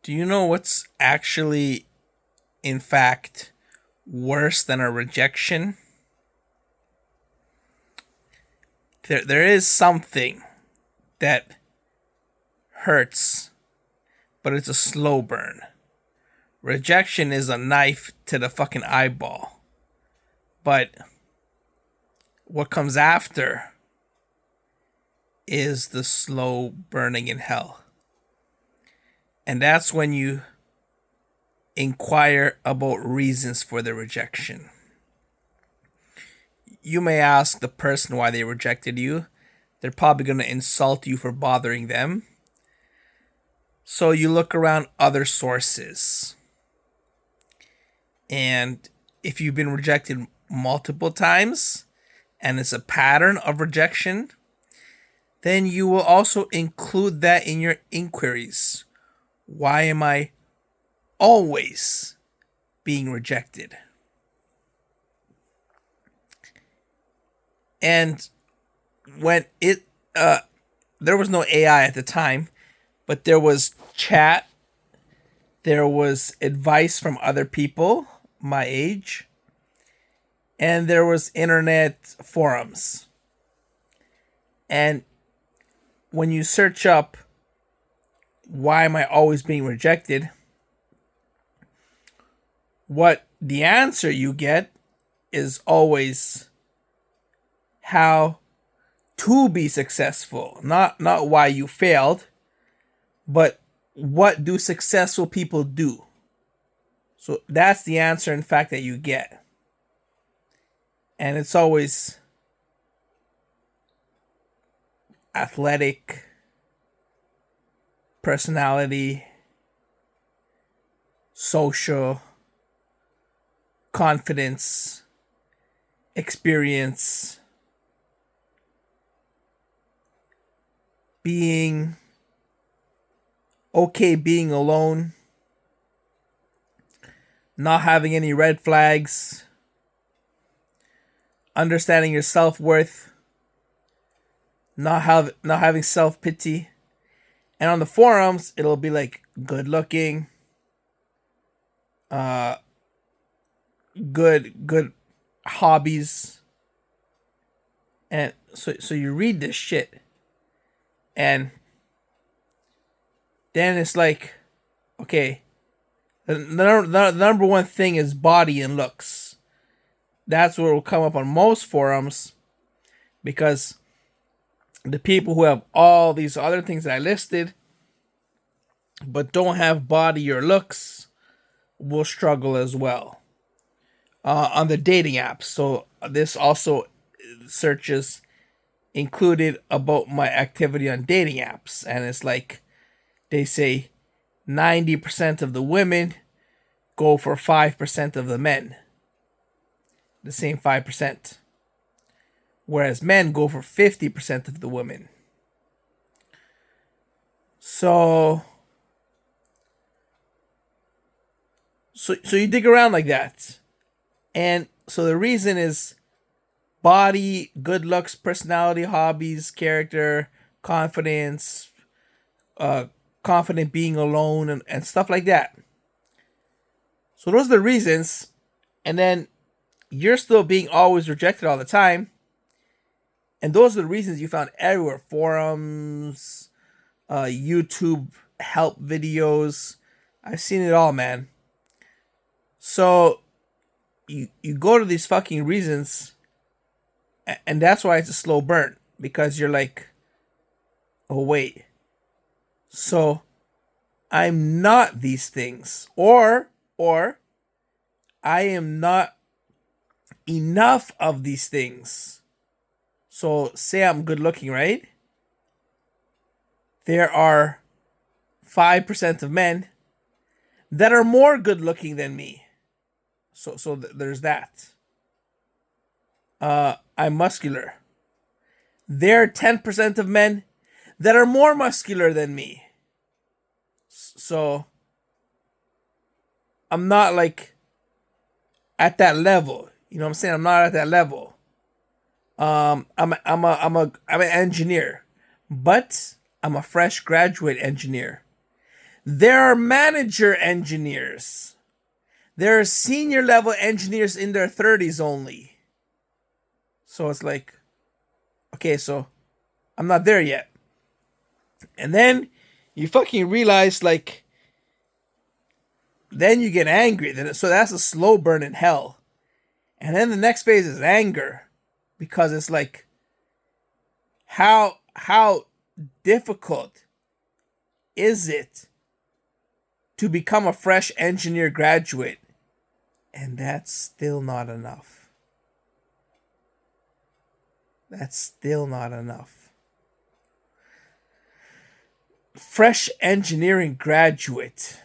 Do you know what's actually, in fact, worse than a rejection? There is something that hurts, but it's a slow burn. Rejection is a knife to the fucking eyeball. But what comes after is the slow burning in hell. And that's when you inquire about reasons for the rejection. You may ask the person why they rejected you. They're probably going to insult you for bothering them. So you look around other sources. And if you've been rejected multiple times and it's a pattern of rejection, then you will also include that in your inquiries. Why am I always being rejected? And when there was no AI at the time, but there was chat, there was advice from other people my age, and there was internet forums. And when you search up, why am I always being rejected? What the answer you get is always how to be successful, not why you failed, but what do successful people do? So that's the answer, in fact, that you get. And it's always athletic, personality, social, confidence, experience, being okay being alone, not having any red flags, understanding your self-worth, not having self-pity. And on the forums, it'll be like good looking, good hobbies. And so you read this shit, and then it's like, okay, the number one thing is body and looks. That's what will come up on most forums, because the people who have all these other things that I listed but don't have body or looks will struggle as well on the dating apps. So this also searches included about my activity on dating apps, and it's like they say 90% of the women go for 5% of the men, the same 5%, whereas men go for 50% of the women. So you dig around like that. And so the reason is body, good looks, personality, hobbies, character, confidence, confident being alone, and stuff like that. So those are the reasons. And then you're still being always rejected all the time. And those are the reasons you found everywhere. Forums, YouTube help videos. I've seen it all, man. So you go to these fucking reasons, and that's why it's a slow burn, because you're like, oh wait, so I'm not these things, or I am not enough of these things. So say I'm good looking, right? There are 5% of men that are more good looking than me. So there's that. I'm muscular. There are 10% of men that are more muscular than me. So I'm not like at that level. You know what I'm saying? I'm not at that level. I'm an engineer, but I'm a fresh graduate engineer. There are manager engineers. There are senior level engineers in their 30s only. So it's like, okay, so I'm not there yet. And then you fucking realize, like, then you get angry. So that's a slow burn in hell. And then the next phase is anger. Because it's like, how difficult is it to become a fresh engineer graduate? And that's still not enough. That's still not enough. Fresh engineering graduate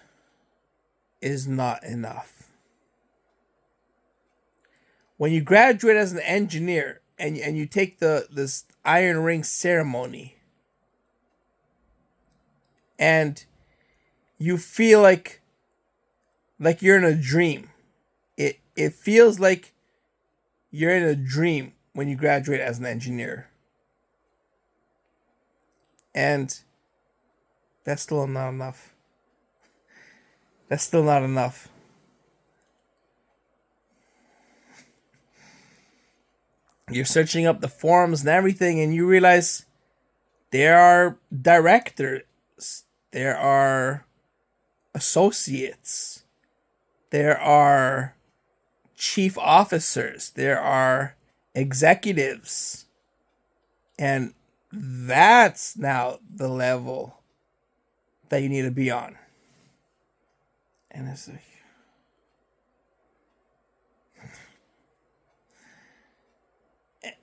is not enough. When you graduate as an engineer and you take this iron ring ceremony and you feel like you're in a dream. It feels like you're in a dream when you graduate as an engineer. And that's still not enough. That's still not enough. You're searching up the forums and everything, and you realize there are directors, there are associates, there are chief officers, there are executives. And that's now the level that you need to be on. And it's like,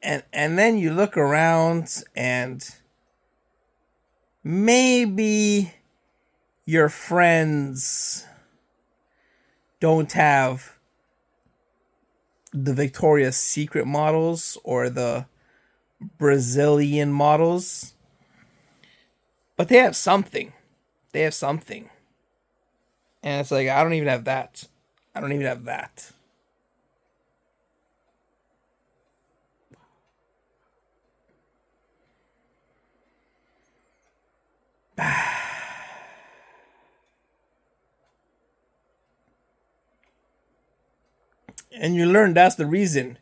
and then you look around and maybe your friends don't have the Victoria's Secret models or the Brazilian models, but they have something. They have something. And it's like, I don't even have that. I don't even have that. And you learn that's the reason.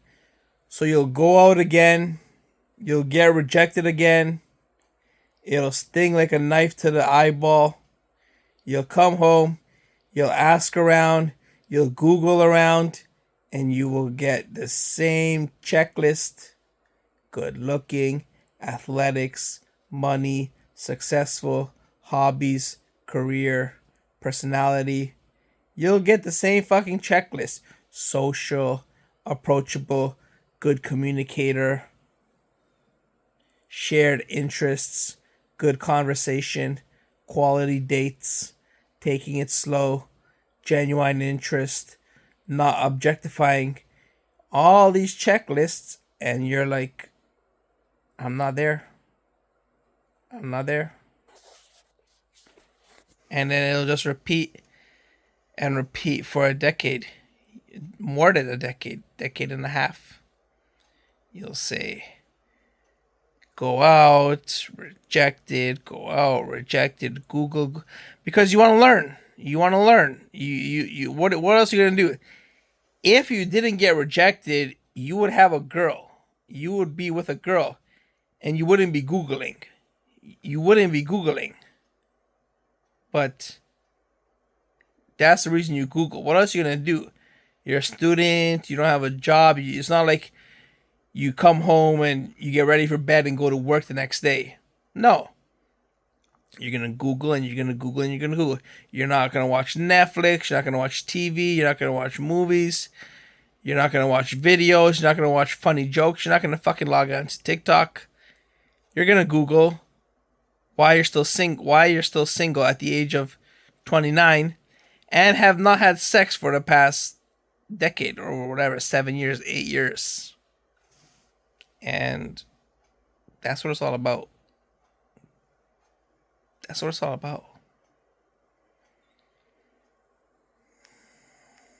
So you'll go out again. You'll get rejected again. It'll sting like a knife to the eyeball. You'll come home. You'll ask around. You'll Google around. And you will get the same checklist. Good looking, athletics, money, successful, hobbies, career, personality. You'll get the same fucking checklist. Social, approachable, good communicator, shared interests, good conversation, quality dates, taking it slow, genuine interest, not objectifying. All these checklists, and you're like, I'm not there. I'm not there. And then it'll just repeat and repeat for a decade. More than a decade and a half. You'll say, go out, rejected, go out, rejected, Google, because you want to learn. You want to learn. What else are you going to do? If you didn't get rejected, you would have a girl. You would be with a girl, and you wouldn't be Googling. You wouldn't be Googling. But that's the reason you Google. What else are you going to do? You're a student, you don't have a job. It's not like you come home and you get ready for bed and go to work the next day. No. You're going to Google and you're going to Google and you're going to Google. You're not going to watch Netflix. You're not going to watch TV. You're not going to watch movies. You're not going to watch videos. You're not going to watch funny jokes. You're not going to fucking log on to TikTok. You're going to Google why you're still single at the age of 29 and have not had sex for the past decade or whatever, 7 years, 8 years. And that's what it's all about. That's what it's all about.